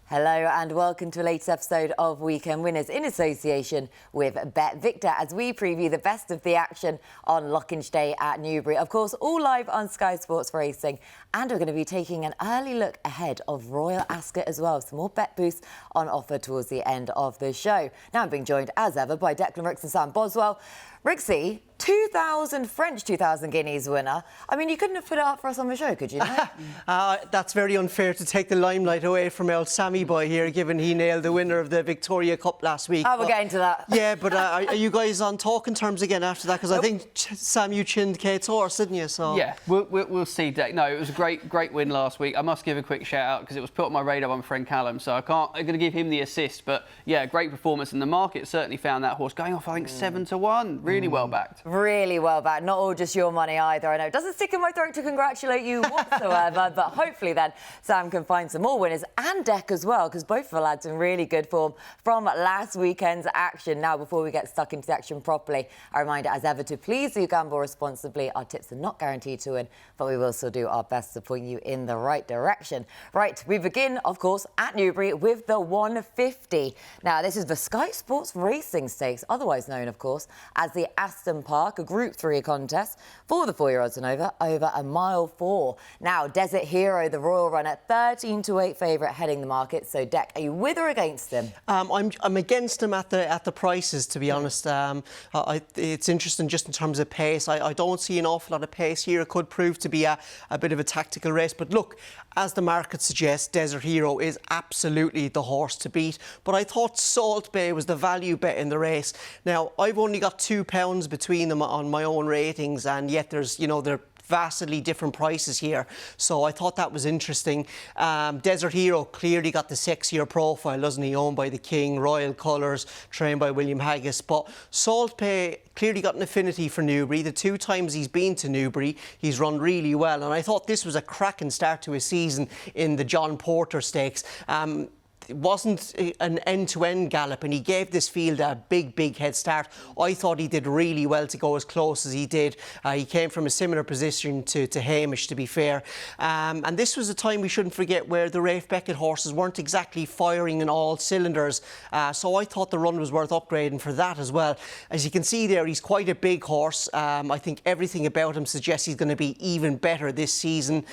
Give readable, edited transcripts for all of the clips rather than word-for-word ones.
Hello and welcome to a latest episode of Weekend Winners in association with BetVictor as we preview the best of the action on Lockinge Day at Newbury. Of course, all live on Sky Sports Racing, and we're going to be taking an early look ahead of Royal Ascot as well. Some more bet boosts on offer towards the end of the show. Now I'm being joined as ever by Declan Rix and Sam Boswell. Rixie, 2,000 guineas winner. I mean, you couldn't have put it up for us on the show, could you? That's very unfair to take the limelight away from old Sammy boy here, given he nailed the winner of the Victoria Cup last week. We'll get into that. Yeah, but are you guys on talking terms again after that? Because I think, Sam, you chinned Kate's horse, didn't you? So yeah, we'll see, Deck. No, it was a great win last week. I must give a quick shout out because it was put on my radar by my friend Callum, so I'm going to give him the assist. But yeah, great performance, and the market certainly found that horse going off, I think, 7-1. Really well backed. Really well backed. Not all just your money either. I know it doesn't stick in my throat to congratulate you whatsoever, but hopefully then Sam can find some more winners and Deck as well, because both of the lads in really good form from last weekend's action. Now, before we get stuck into the action properly, a reminder as ever to please do gamble responsibly. Our tips are not guaranteed to win, but we will still do our best to point you in the right direction. Right, we begin, of course, at Newbury with the 150. Now, this is the Sky Sports Racing Stakes, otherwise known, of course, as the Aston Park, a Group 3 contest for the 4-year-olds and over a mile 4. Now, Desert Hero, the Royal Runner, 13-8 favourite heading the market. So, Deck, are you with or against him? I'm against him at the prices, to be honest. It's interesting just in terms of pace. I don't see an awful lot of pace here. It could prove to be a bit of a tactical race. But look, as the market suggests, Desert Hero is absolutely the horse to beat. But I thought Salt Bay was the value bet in the race. Now, I've only got £2 between them on my own ratings, and yet there's, they're vastly different prices here, so I thought that was interesting. Desert Hero clearly got the sexier profile, doesn't he? Owned by the King, Royal Colours, trained by William Haggis. But Salt Bay clearly got an affinity for Newbury. The 2 times he's been to Newbury, he's run really well, and I thought this was a cracking start to his season in the John Porter Stakes. It wasn't an end-to-end gallop, and he gave this field a big head start. I thought he did really well to go as close as he did. He came from a similar position to Hamish, to be fair. And this was a time we shouldn't forget where the Rafe Beckett horses weren't exactly firing in all cylinders. So I thought the run was worth upgrading for that as well. As you can see there, he's quite a big horse. I think everything about him suggests he's going to be even better this season.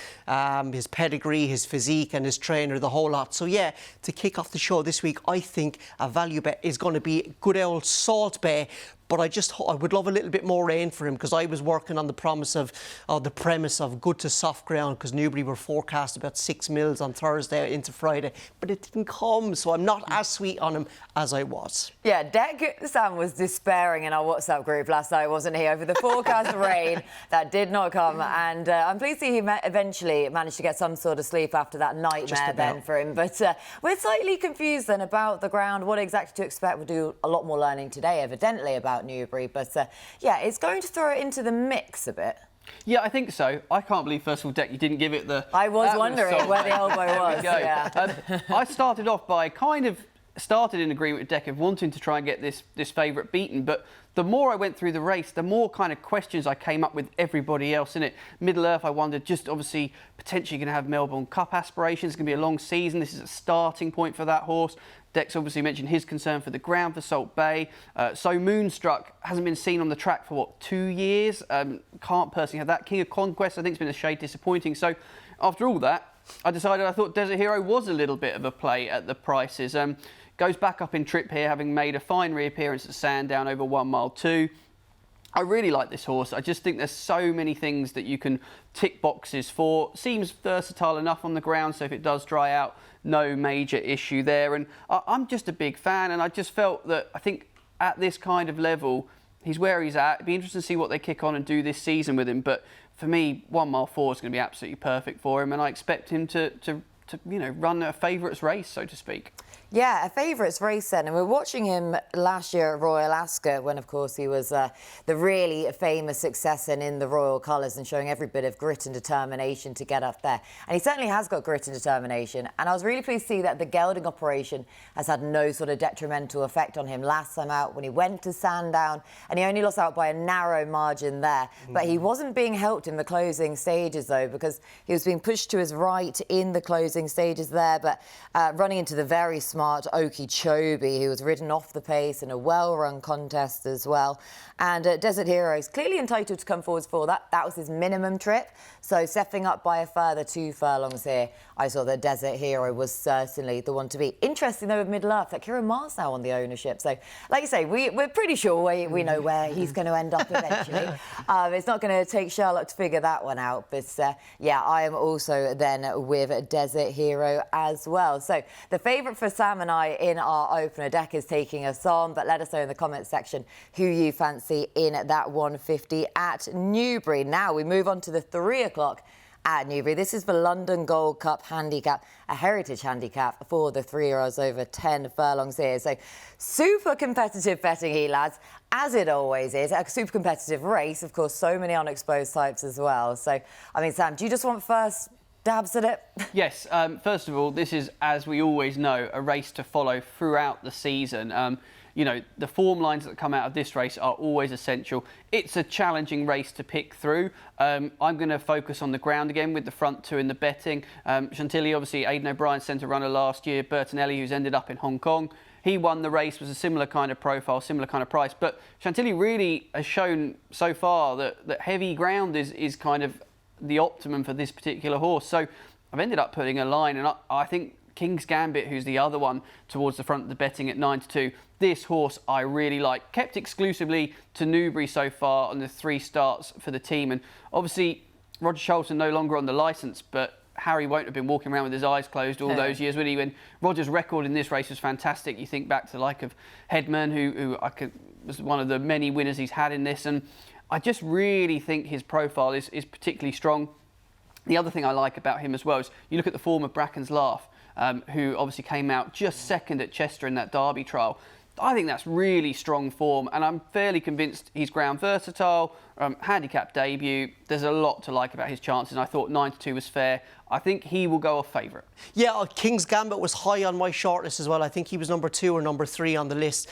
His pedigree, his physique and his trainer, the whole lot. So yeah, to kick off the show this week, I think a value bet is going to be good old Salt Bay. But I would love a little bit more rain for him, because I was working on the premise of good to soft ground, because Newbury were forecast about 6 mils on Thursday into Friday, but it didn't come, so I'm not as sweet on him as I was. Yeah, Deck Sam was despairing in our WhatsApp group last night, wasn't he, over the forecast rain that did not come, and I'm pleased to see he eventually managed to get some sort of sleep after that nightmare then for him. But we're slightly confused then about the ground, what exactly to expect. We'll do a lot more learning today, evidently, about Newbury, but yeah, it's going to throw it into the mix a bit. Yeah, I think so. I can't believe, first of all, Deck, you didn't give it the... I was wondering where the elbow was. Yeah. I started off by started in agreement with Deck of wanting to try and get this favourite beaten, but the more I went through the race, the more kind of questions I came up with everybody else in it. Middle Earth, I wondered, just obviously potentially going to have Melbourne Cup aspirations. It's going to be a long season. This is a starting point for that horse. Dex obviously mentioned his concern for the ground for Salt Bay. So Moonstruck hasn't been seen on the track for, 2 years? Can't personally have that. King of Conquest, I think, has been a shade disappointing. So after all that, I thought Desert Hero was a little bit of a play at the prices. Goes back up in trip here, having made a fine reappearance at Sandown over 1 mile 2. I really like this horse. I just think there's so many things that you can tick boxes for. Seems versatile enough on the ground, so if it does dry out, no major issue there. And I'm just a big fan, and I just felt that I think at this kind of level, he's where he's at. It'd be interesting to see what they kick on and do this season with him. But for me, 1 mile 4 is going to be absolutely perfect for him, and I expect him to run a favourites race, so to speak. Yeah, a favourites race then. And we're watching him last year at Royal Ascot when, of course, he was the really famous success in the Royal Colours and showing every bit of grit and determination to get up there. And he certainly has got grit and determination. And I was really pleased to see that the gelding operation has had no sort of detrimental effect on him last time out when he went to Sandown. And he only lost out by a narrow margin there. But he wasn't being helped in the closing stages, though, because he was being pushed to his right in the closing closing stages there, but running into the very smart Okeechobee, who was ridden off the pace in a well-run contest as well. And Desert Hero is clearly entitled to come forwards for that. That was his minimum trip. So stepping up by a further 2 furlongs here, I saw that Desert Hero was certainly the one to beat. Interesting though with Middle-earth, that Kieran Maher's now on the ownership. So like you say, we're pretty sure we know where he's going to end up eventually. It's not going to take Sherlock to figure that one out. But yeah, I am also then with Desert Hero as well. So the favourite for Sam and I in our opener deck is taking us on. But let us know in the comments section who you fancy in that 150 at Newbury. Now we move on to the 3 o'clock at Newbury. This is the London Gold Cup handicap, a heritage handicap for the 3-year-olds over 10 furlongs here. So super competitive betting here, lads, as it always is. A super competitive race, of course, so many unexposed types as well. So, I mean, Sam, do you just want first dabs at it? Yes, first of all, this is, as we always know, a race to follow throughout the season. You know, the form lines that come out of this race are always essential. It's a challenging race to pick through. I'm going to focus on the ground again with the front 2 in the betting. Chantilly, obviously, Aidan O'Brien centre runner last year. Bertinelli, who's ended up in Hong Kong. He won the race, was a similar kind of profile, similar kind of price. But Chantilly really has shown so far that heavy ground is kind of the optimum for this particular horse. So I've ended up putting a line, and I think King's Gambit, who's the other one towards the front of the betting at 9-2. This horse I really like. Kept exclusively to Newbury so far on the 3 starts for the team. And obviously, Roger Charlton no longer on the licence, but Harry won't have been walking around with his eyes closed all those years, would he? When Roger's record in this race was fantastic. You think back to the like of Headman, who was one of the many winners he's had in this. And I just really think his profile is particularly strong. The other thing I like about him as well is you look at the form of Bracken's Laugh, who obviously came out just second at Chester in that Derby trial. I think that's really strong form, and I'm fairly convinced he's ground versatile, handicap debut. There's a lot to like about his chances, and I thought 9-2 was fair. I think he will go off favourite. Yeah, King's Gambit was high on my shortlist as well. I think he was number 2 or number 3 on the list.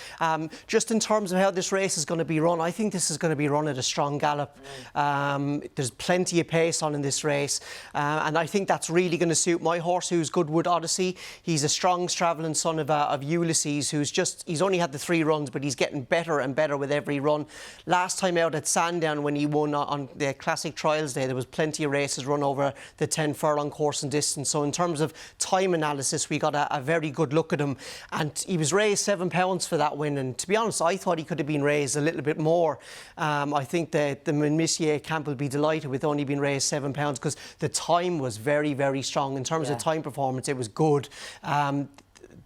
Just in terms of how this race is going to be run, I think this is going to be run at a strong gallop. There's plenty of pace on in this race, and I think that's really going to suit my horse, who's Goodwood Odyssey. He's a strong travelling son of Ulysses, he's only had the 3 runs, but he's getting better and better with every run. Last time out at Sandown, when he won on the Classic Trials Day, there was plenty of races run over the 10 furlong course and distance. So in terms of time analysis, we got a very good look at him, and he was raised £7 for that win. And to be honest, I thought he could have been raised a little bit more. I think that the Monsieur camp will be delighted with only being raised £7 because the time was very, very strong. In terms of time performance, it was good.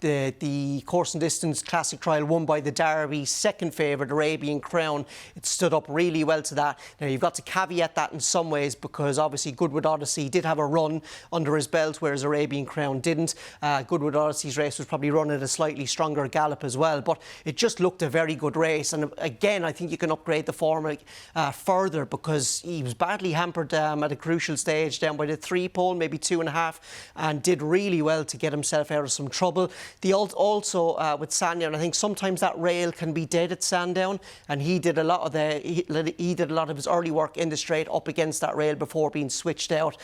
The course and distance classic trial won by the Derby second favourite Arabian Crown. It stood up really well to that. Now you've got to caveat that in some ways, because obviously Goodwood Odyssey did have a run under his belt, whereas Arabian Crown didn't. Goodwood Odyssey's race was probably run at a slightly stronger gallop as well, but it just looked a very good race. And again, I think you can upgrade the form further, because he was badly hampered at a crucial stage down by the 3 pole, maybe 2.5, and did really well to get himself out of some trouble. Also with Sandown, I think sometimes that rail can be dead at Sandown, and he did a lot of his early work in the straight up against that rail before being switched out.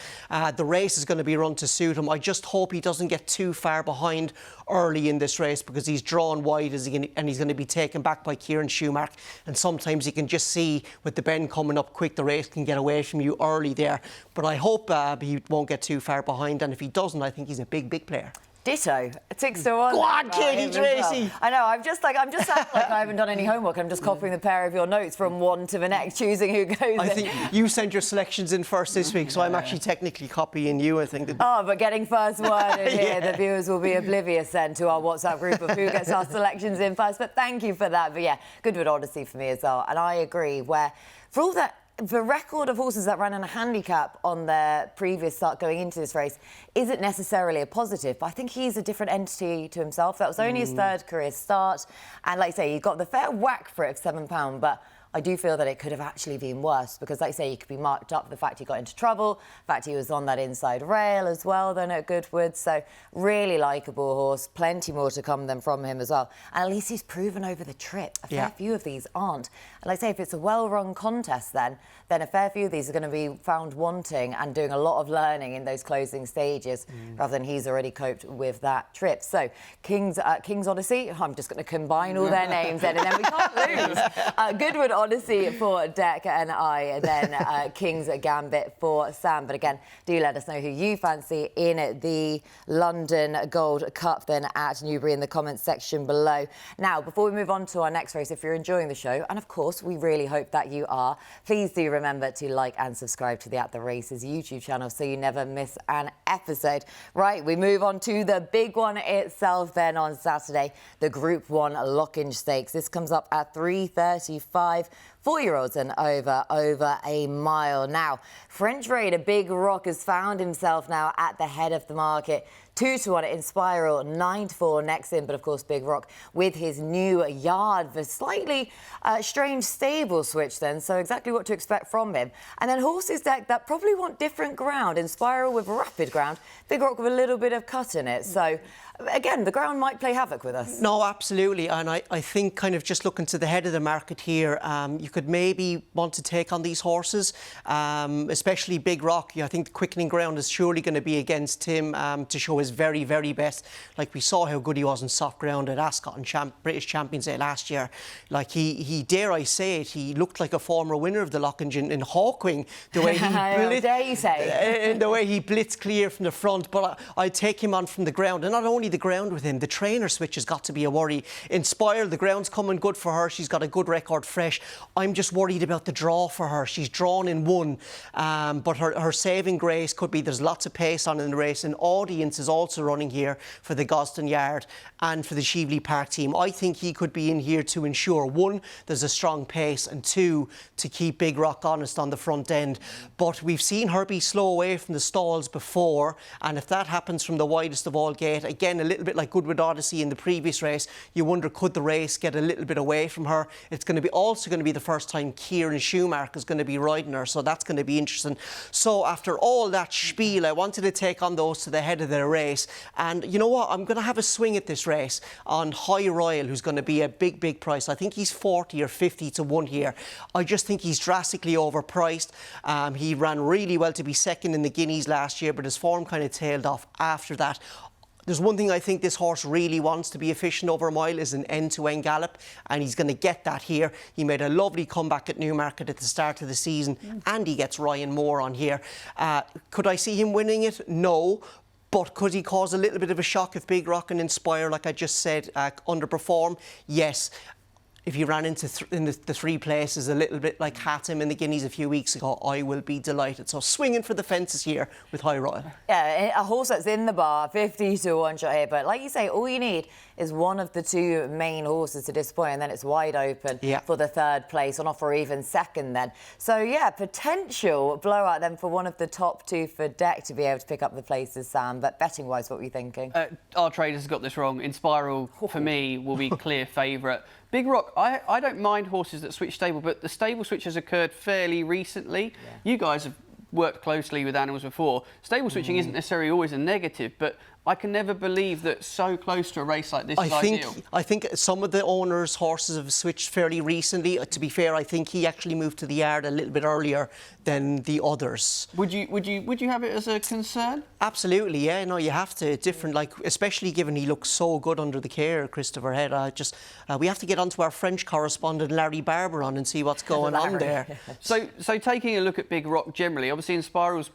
The race is going to be run to suit him. I just hope he doesn't get too far behind early in this race, because he's drawn wide and he's going to be taken back by Kieran Schumacher, and sometimes you can just see with the bend coming up quick, the race can get away from you early there. But I hope he won't get too far behind, and if he doesn't, I think he's a big player. Ditto. 6-1. Go on, Katie Tracey. I know. I'm just acting like I haven't done any homework. I'm just copying the pair of your notes from one to the next, choosing who goes I think you sent your selections in first this week, so I'm actually technically copying you, I think. But getting first word in here, the viewers will be oblivious then to our WhatsApp group of who gets our selections in first. But thank you for that. But yeah, Goodwood Odyssey for me as well. And I agree, where for all that, the record of horses that ran in a handicap on their previous start going into this race isn't necessarily a positive, but I think he's a different entity to himself. That was only his 3rd career start, and like I say, he got the fair whack for it of £7, but I do feel that it could have actually been worse because, like you say, you could be marked up for the fact he got into trouble, the fact he was on that inside rail as well, then at Goodwood. So really likeable horse, plenty more to come than from him as well. And at least he's proven over the trip. A fair few of these aren't. And like I say, if it's a well-run contest then a fair few of these are going to be found wanting and doing a lot of learning in those closing stages rather than he's already coped with that trip. So King's Odyssey, I'm just going to combine all their names then and then we can't lose. Goodwood Odyssey for Dec and I, and then King's Gambit for Sam. But again, do let us know who you fancy in the London Gold Cup then at Newbury in the comments section below. Now, before we move on to our next race, if you're enjoying the show, and of course we really hope that you are, please do remember to like and subscribe to the At The Races YouTube channel so you never miss an episode. Right, we move on to the big one itself then on Saturday, the Group 1 Lockinge Stakes. This comes up at 3:35. 4-year-olds and over a mile. Now, French Raider Big Rock has found himself now at the head of the market. 2-1 Inspiral, 9-4 next in, but of course Big Rock with his new yard, the slightly strange stable switch then, so exactly what to expect from him. And then horses deck that probably want different ground. Inspiral with rapid ground, Big Rock with a little bit of cut in it. So again, the ground might play havoc with us. No, absolutely. And I think kind of just looking to the head of the market here, you could maybe want to take on these horses, especially Big Rock. I think the quickening ground is surely going to be against him to show his very, very best. Like we saw how good he was in soft ground at Ascot and British Champions Day last year. Like he, dare I say it, he looked like a former winner of the Lockinge in Hawkwing. The way he dare you say? The way he blitzed clear from the front. But I'd take him on from the ground. And not only the ground with him, the trainer switch has got to be a worry. Inspire, the ground's coming good for her. She's got a good record fresh. I'm just worried about the draw for her. She's drawn in one, but her saving grace could be there's lots of pace on in the race, and Audience is also running here for the Gosden Yard and for the Shively Park team. I think he could be in here to ensure, one, there's a strong pace, and two, to keep Big Rock honest on the front end. But we've seen her be slow away from the stalls before, and if that happens from the widest of all gate, again, a little bit like Goodwood Odyssey in the previous race, you wonder, could the race get a little bit away from her? It's going to be also going to be the first time Kieran Schumacher is going to be riding her, so that's going to be interesting. So after all that spiel, I wanted to take on those to the head of the race, and you know what, I'm going to have a swing at this race on High Royal, who's going to be a big price. I think he's 40 or 50 to 1 here. I just think he's drastically overpriced. He ran really well to be second in the Guineas last year, but his form kind of tailed off after that. There's one thing I think this horse really wants to be efficient over a mile is an end-to-end gallop, and he's going to get that here. He made a lovely comeback at Newmarket at the start of the season, and he gets Ryan Moore on here. Could I see him winning it? No. But could he cause a little bit of a shock if Big Rock and Inspire, like I just said, underperform? Yes. If he ran into the three places a little bit like Hatton in the Guineas a few weeks ago, I will be delighted. So swinging for the fences here with High Royal. Yeah, a horse that's in the bar, 50 to 1 shot here. But like you say, all you need is one of the two main horses to disappoint, and then it's wide open for the third place, on offer even second then. So yeah, potential blowout then for one of the top two for Dec to be able to pick up the places, Sam. But betting-wise, what were you thinking? Our traders got this wrong. Inspiral, for me, will be clear favourite. Big Rock, I don't mind horses that switch stable, but the stable switch has occurred fairly recently. Yeah. You guys have worked closely with animals before. Stable switching isn't necessarily always a negative, but I can never believe that so close to a race like this is ideal. I think some of the owners' horses have switched fairly recently. To be fair, I think he actually moved to the yard a little bit earlier than the others. Would you have it as a concern? Absolutely, yeah. No, you have to. Different, like especially given he looks so good under the care of Christopher Head. We have to get onto our French correspondent Larry Barber on and see what's going on there. So taking a look at Big Rock generally, obviously Inspiral's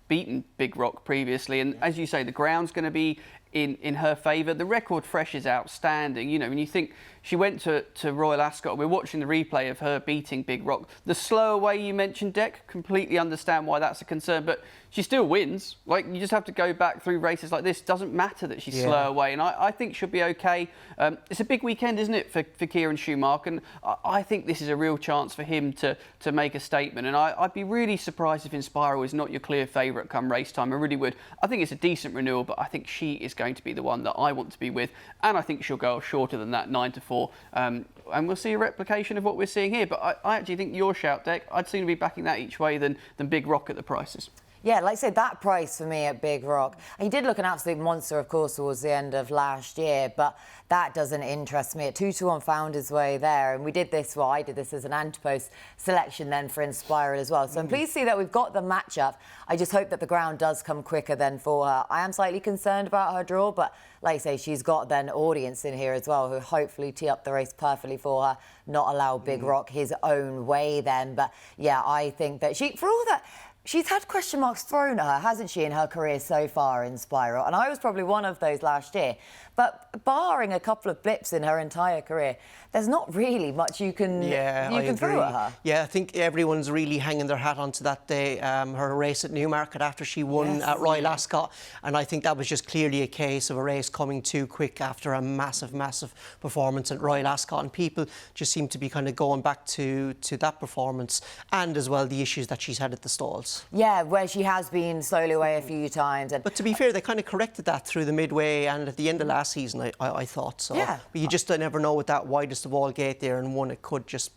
beaten Big Rock previously, and as you say, the ground's going to be in her favour. The record fresh is outstanding. You know, when you think she went to Royal Ascot, we're watching the replay of her beating Big Rock. The slow away you mentioned, Dec, completely understand why that's a concern, but she still wins. Like, you just have to go back through races like this. Doesn't matter that she's slow away, and I think she'll be okay. It's a big weekend, isn't it, for Kieran Schumacher, and I think this is a real chance for him to make a statement, and I'd be really surprised if Inspiral is not your clear favourite come race time. I really would. I think it's a decent renewal, but I think she is going to be the one that I want to be with, and I think she'll go shorter than that, 9-4. And we'll see a replication of what we're seeing here. But I actually think your shout, Deck, I'd sooner be backing that each way than Big Rock at the prices. Yeah, like I said, that price for me at Big Rock. He did look an absolute monster, of course, towards the end of last year, but that doesn't interest me. At 2-1 found his way there, and we did this, well, I did this as an Ante-Post selection then for Inspiral as well. So I'm pleased to see that we've got the matchup. I just hope that the ground does come quicker then for her. I am slightly concerned about her draw, but like I say, she's got then audience in here as well who hopefully tee up the race perfectly for her, not allow Big Rock his own way then. But yeah, I think that for all that, she's had question marks thrown at her, hasn't she, in her career so far in Inspiral? And I was probably one of those last year. But barring a couple of blips in her entire career, there's not really much you can throw at her. Yeah, I think everyone's really hanging their hat onto that day, her race at Newmarket after she won at Royal Ascot. And I think that was just clearly a case of a race coming too quick after a massive, massive performance at Royal Ascot. And people just seem to be kind of going back to that performance and as well the issues that she's had at the stalls. Yeah, where she has been slowly away a few times. But to be fair, they kind of corrected that through the midway and at the end of last season, I thought. So. Yeah. But you just never know with that widest of all gate there, and one, it could just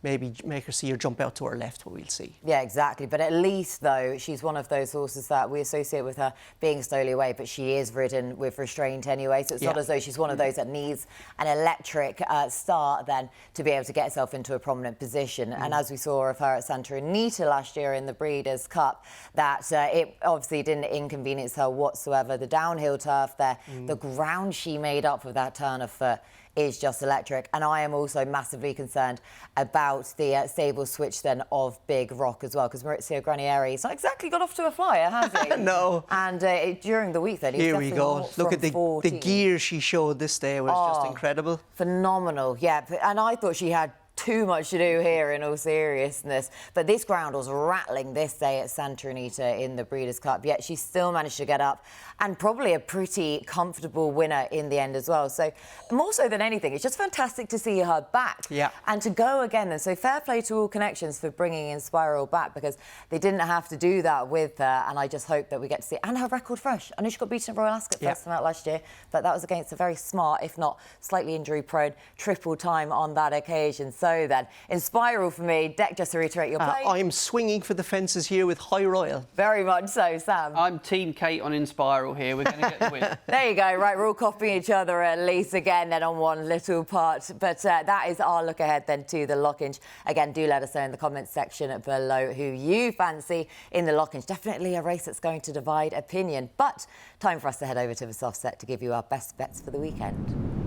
maybe make her see her jump out to her left, but we'll see. Yeah, exactly. But at least, though, she's one of those horses that we associate with her being slowly away, but she is ridden with restraint anyway. So it's not as though she's one of those that needs an electric start then to be able to get herself into a prominent position. And as we saw of her at Santa Anita last year in the Breeders' Cup, that it obviously didn't inconvenience her whatsoever. The downhill turf there, the ground she made up with that turn of foot is just electric. And I am also massively concerned about the stable switch then of Big Rock as well, because Maurizio Granieri's not exactly got off to a flyer, has he? No. And during the week then, here we go. Look at the gear she showed this day was just incredible. Phenomenal, yeah. And I thought she had too much to do here in all seriousness, but this ground was rattling this day at Santa Anita in the Breeders' Cup, yet she still managed to get up and probably a pretty comfortable winner in the end as well. So more so than anything, it's just fantastic to see her back and to go again. And so fair play to All Connections for bringing Inspiral back, because they didn't have to do that with her, and I just hope that we get to see, and her record fresh. I know she got beaten at Royal Ascot first time out last year, but that was against a very smart, if not slightly injury prone, triple time on that occasion. So then, Inspiral for me. Deck, just to reiterate your play. I'm swinging for the fences here with High Royal. Very much so, Sam. I'm Team Kate on Inspiral here. We're going to get the win. There you go. Right, we're all copying each other at least again then on one little part. But that is our look ahead then to the Lockinge. Again, do let us know in the comments section below who you fancy in the Lockinge. Definitely a race that's going to divide opinion. But time for us to head over to the soft set to give you our best bets for the weekend.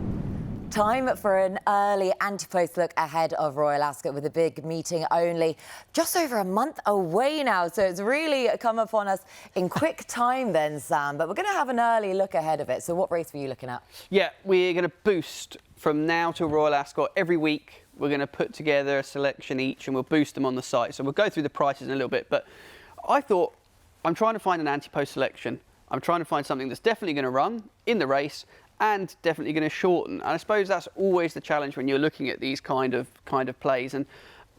Time for an early Ante-Post look ahead of Royal Ascot, with a big meeting only just over a month away now. So it's really come upon us in quick time then, Sam. But we're going to have an early look ahead of it. So what race were you looking at? Yeah, we're going to boost from now to Royal Ascot every week. We're going to put together a selection each and we'll boost them on the site. So we'll go through the prices in a little bit. But I thought, I'm trying to find an Ante-Post selection. I'm trying to find something that's definitely going to run in the race and definitely going to shorten. And I suppose that's always the challenge when you're looking at these kind of plays. And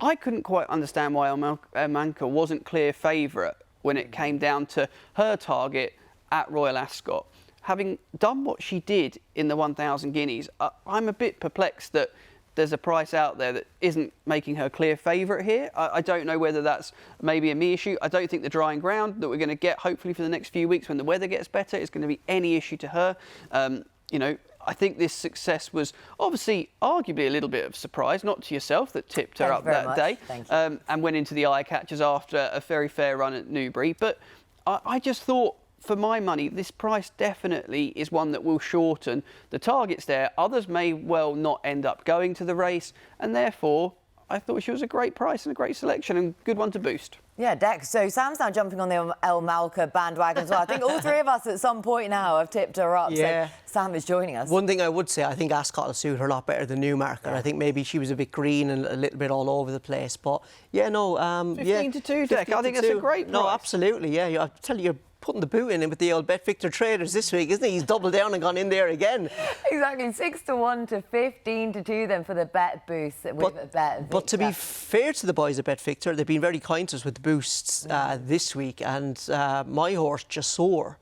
I couldn't quite understand why Elmanka wasn't clear favourite when it came down to her target at Royal Ascot. Having done what she did in the 1,000 guineas, I'm a bit perplexed that there's a price out there that isn't making her clear favourite here. I don't know whether that's maybe a me issue. I don't think the drying ground that we're going to get, hopefully for the next few weeks when the weather gets better, is going to be any issue to her. You know, I think this success was obviously arguably a little bit of surprise, not to yourself, that tipped her up that day and went into the eye catchers after a very fair run at Newbury. But I just thought, for my money, this price definitely is one that will shorten. The target's there. Others may well not end up going to the race, and therefore I thought she was a great price and a great selection and good one to boost. Yeah, Dex. So Sam's now jumping on the Elmanka bandwagon as well. I think all three of us at some point now have tipped her up. Yeah. So Sam is joining us. One thing I would say, I think Ascot will suit her a lot better than Newmarket. I think maybe she was a bit green and a little bit all over the place. But yeah, no. 15 to 2, Deck. I think that's a great price. No, absolutely. Yeah, I tell you, you're putting the boot in with the old BetVictor traders this week, isn't he? He's doubled down and gone in there again. Exactly, 6 to 1 to 15 to 2 then for the bet boost with BetVictor. But to be fair to the boys at BetVictor, they've been very kind to us with the boosts this week, and my horse Jasor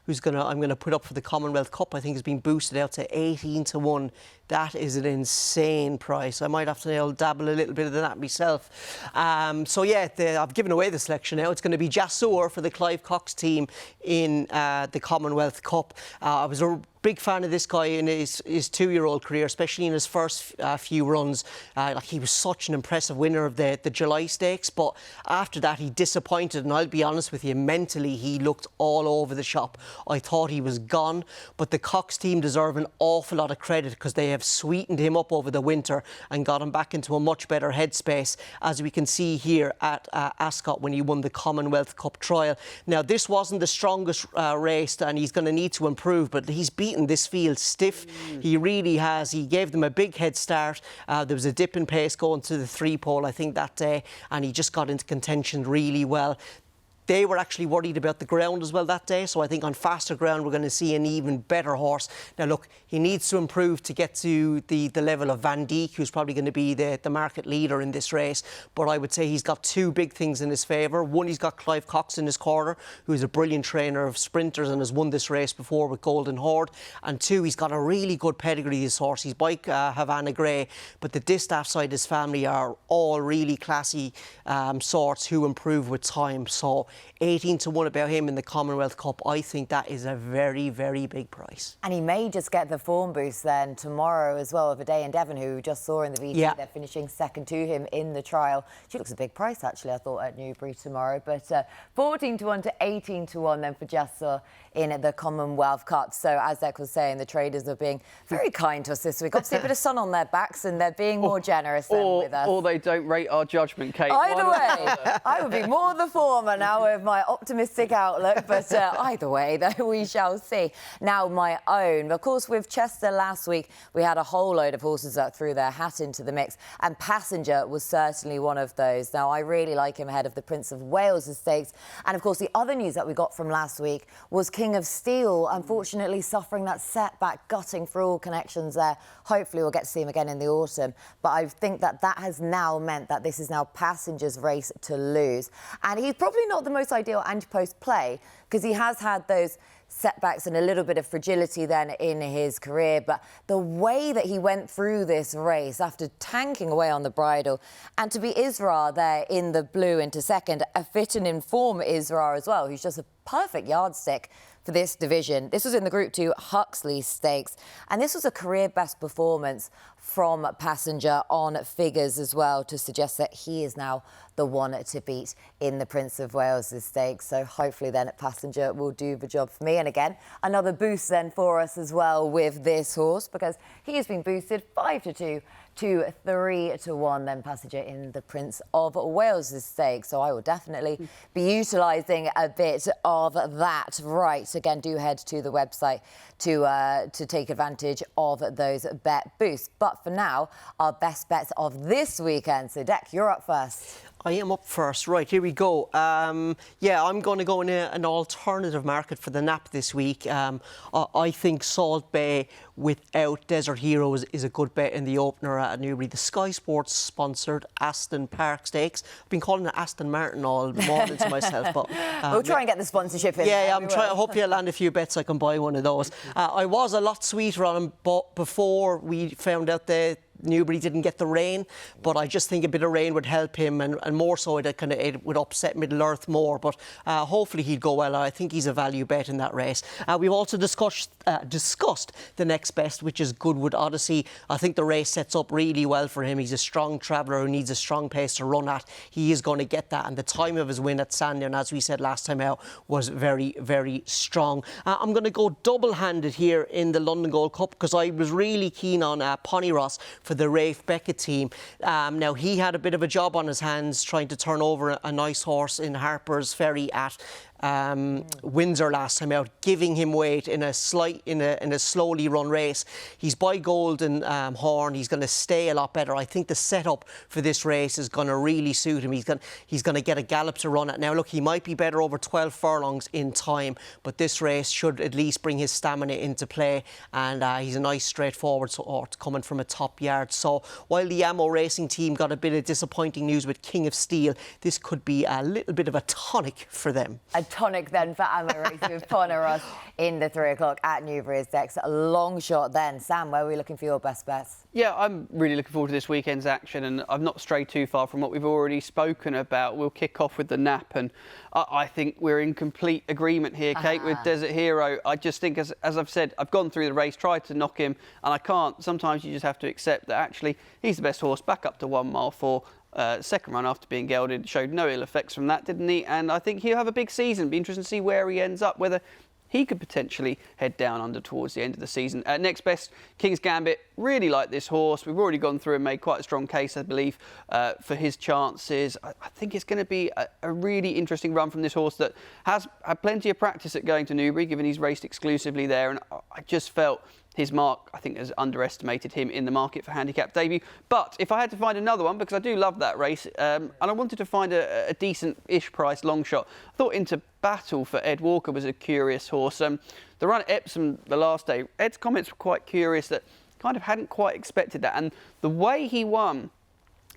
I'm going to put up for the Commonwealth Cup, I think has been boosted out to 18-1. That is an insane price. I might have to dabble a little bit of that myself. So yeah, I've given away the selection now. It's going to be Jasur for the Clive Cox team in the Commonwealth Cup. I was a big fan of this guy in his 2-year-old career, especially in his first few runs. He was such an impressive winner of the July Stakes, but after that he disappointed, and I'll be honest with you, mentally he looked all over the shop. I thought he was gone, but the Cox team deserve an awful lot of credit because they have sweetened him up over the winter and got him back into a much better headspace, as we can see here at Ascot when he won the Commonwealth Cup trial. Now, this wasn't the strongest race, and he's going to need to improve, but he's beaten this field stiff. He really has. He gave them a big head start. There was a dip in pace going to the 3-pole, I think, that day, and he just got into contention really well. They were actually worried about the ground as well that day, so I think on faster ground we're going to see an even better horse. Now look, he needs to improve to get to the level of Van Dijk, who's probably going to be the market leader in this race, but I would say he's got 2 big things in his favour. One, he's got Clive Cox in his corner, who's a brilliant trainer of sprinters and has won this race before with Golden Horde, and 2, he's got a really good pedigree, this horse. He's by Havana Grey, but the Distaff side, his family are all really classy sorts who improve with time, so 18-1 about him in the Commonwealth Cup. I think that is a very, very big price. And he may just get the form boost then tomorrow as well of a day in Devon, who we just saw in the VT. They're finishing second to him in the trial. She looks a big price, actually, I thought, at Newbury tomorrow. But 14-1 to 18-1 then for Jasur in the Commonwealth Cup. So as Dec was saying, the traders are being very kind to us this week. Obviously, a bit of sun on their backs, and they're being more generous than with us. Or they don't rate our judgment, Kate. Either way, I would be more the former now with my optimistic outlook, but either way, though, we shall see. Now, my own. Of course, with Chester last week, we had a whole load of horses that threw their hat into the mix, and Passenger was certainly one of those. Now, I really like him ahead of the Prince of Wales Stakes. And, of course, the other news that we got from last week was King of Steel, unfortunately suffering that setback, gutting for all connections there. Hopefully, we'll get to see him again in the autumn. But I think that has now meant that this is now Passenger's race to lose. And he's probably not the most ideal Ante-Post play, because he has had those setbacks and a little bit of fragility then in his career, but the way that he went through this race after tanking away on the bridle, and to be Isra there in the blue into second, a fit and inform Isra as well, who's just a perfect yardstick for this division. This was in the Group 2 Huxley Stakes, and this was a career best performance from Passenger on figures as well, to suggest that he is now the one to beat in the Prince of Wales Stakes. So hopefully then Passenger will do the job for me. And again, another boost then for us as well with this horse, because he has been boosted 5-2 to 3-1 then Passenger in the Prince of Wales Stakes. So I will definitely be utilising a bit of that. Right, again, do head to the website to take advantage of those bet boosts. But for now, our best bets of this weekend. So Dec, you're up first. I am up first. Right, here we go. Yeah, I'm going to go in an alternative market for the nap this week. I think Salt Bay without Desert Heroes is a good bet in the opener at Newbury. The Sky Sports sponsored Aston Park Stakes. I've been calling it Aston Martin all morning to myself, but we'll try and get the sponsorship in. Yeah, I'm trying. I hope you'll land a few bets. I can buy one of those. I was a lot sweeter on him before we found out that Newbury didn't get the rain, but I just think a bit of rain would help him, and more so it would upset Middle Earth more, but hopefully he'd go well. I think he's a value bet in that race. We've also discussed the next best, which is Goodwood Odyssey. I think the race sets up really well for him. He's a strong traveller who needs a strong pace to run at. He is going to get that, and the time of his win at Sandown, as we said last time out, was very, very strong. I'm going to go double-handed here in the London Gold Cup, because I was really keen on Ponyross for the Rafe Beckett team. Now, he had a bit of a job on his hands trying to turn over a nice horse in Harper's Ferry at Windsor last time out, giving him weight in a slowly run race. He's by Golden Horn. He's going to stay a lot better. I think the setup for this race is going to really suit him. He's going to get a gallop to run at. Now, look, he might be better over 12 furlongs in time, but this race should at least bring his stamina into play, and he's a nice straightforward sort coming from a top yard. So while the Ammo Racing team got a bit of disappointing news with King of Steel, this could be a little bit of a tonic for them. A tonic then for Ama racing with Poneros in the 3 o'clock at Newbury Stakes. A long shot then. Sam, where are we looking for your best bets? Yeah, I'm really looking forward to this weekend's action, and I've not strayed too far from what we've already spoken about. We'll kick off with the Nap, and I think we're in complete agreement here, Kate, with Desert Hero. I just think, as I've said, I've gone through the race, tried to knock him, and I can't. Sometimes you just have to accept that actually he's the best horse, back up to 1 mile 4. Second run after being gelded, showed no ill effects from that, didn't he? And I think he'll have a big season. Be interesting to see where he ends up, whether he could potentially head down under towards the end of the season. Next best, King's Gambit. Really like this horse. We've already gone through and made quite a strong case, I believe, for his chances. I think it's going to be a really interesting run from this horse that has had plenty of practice at going to Newbury, given he's raced exclusively there. And I just felt his mark, I think, has underestimated him in the market for handicap debut. But if I had to find another one, because I do love that race, and I wanted to find a decent-ish price long shot, I thought Into Battle for Ed Walker was a curious horse. The run at Epsom the last day, Ed's comments were quite curious that kind of hadn't quite expected that. And the way he won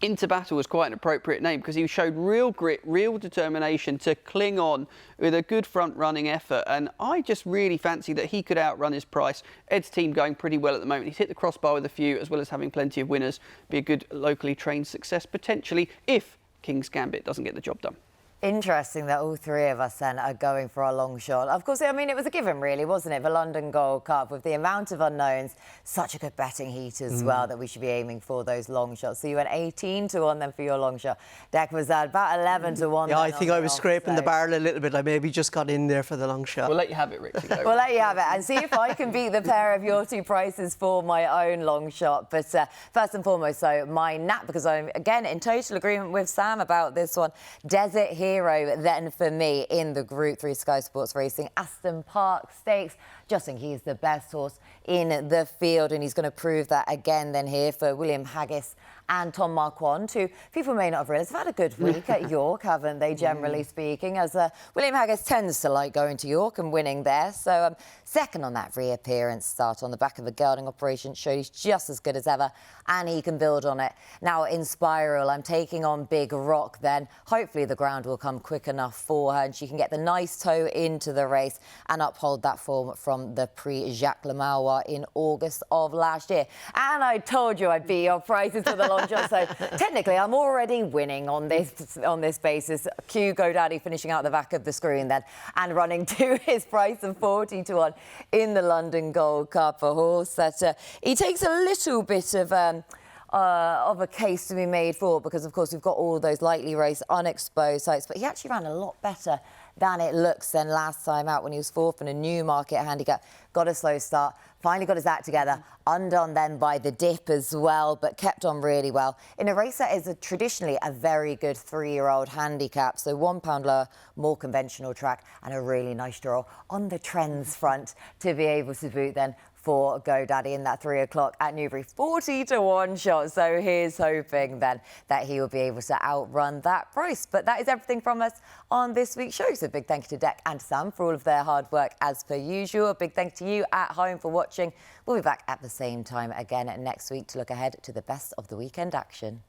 Into Battle was quite an appropriate name because he showed real grit, real determination to cling on with a good front-running effort. And I just really fancy that he could outrun his price. Ed's team going pretty well at the moment. He's hit the crossbar with a few, as well as having plenty of winners. Be a good locally trained success, potentially, if King's Gambit doesn't get the job done. Interesting that all three of us then are going for a long shot. Of course, I mean, it was a given, really, wasn't it? The London Gold Cup, with the amount of unknowns, such a good betting heat as well, that we should be aiming for those long shots. So you went 18 to 1 then for your long shot. Deck was at about 11 to 1. Yeah, I think I was scraping the barrel a little bit. I maybe just got in there for the long shot. We'll let you have it, Richie. We'll let you have it and see if I can beat the pair of your two prices for my own long shot. But first and foremost, so my Nap, because I'm, again, in total agreement with Sam about this one. Desert Hero, then for me in the Group 3 Sky Sports Racing Aston Park Stakes. Just think he's the best horse in the field, and he's going to prove that again then here for William Haggis and Tom Marquand, who people may not have realised have had a good week at York, haven't they, generally speaking, as William Haggis tends to like going to York and winning there. So second on that reappearance start on the back of a gelding operation, showed he's just as good as ever, and he can build on it. Now, Inspiral, I'm taking on Big Rock then. Hopefully the ground will come quick enough for her and she can get the nice toe into the race and uphold that form from the Prix Jacques Le Malois in August of last year. And I told you I'd beat your prices for the long shot, so technically I'm already winning on this basis. Q GoDaddy finishing out the back of the screen then and running to his price of 40 to 1 in the London Gold Cup, a horse that he takes a little bit of a case to be made for, because of course we've got all those lightly raced unexposed sites, but he actually ran a lot better than it looks than last time out when he was fourth in a Newmarket handicap. Got a slow start, finally got his act together, undone then by the dip as well, but kept on really well in a race that is traditionally a very good 3-year-old handicap. So £1 lower, more conventional track, and a really nice draw on the trends front to be able to boot then for GoDaddy in that 3 o'clock at Newbury. 40 to 1 shot. So here's hoping then that he will be able to outrun that price. But that is everything from us on this week's show. So big thank you to Deck and Sam for all of their hard work as per usual. A big thank you to you at home for watching. We'll be back at the same time again next week to look ahead to the best of the weekend action.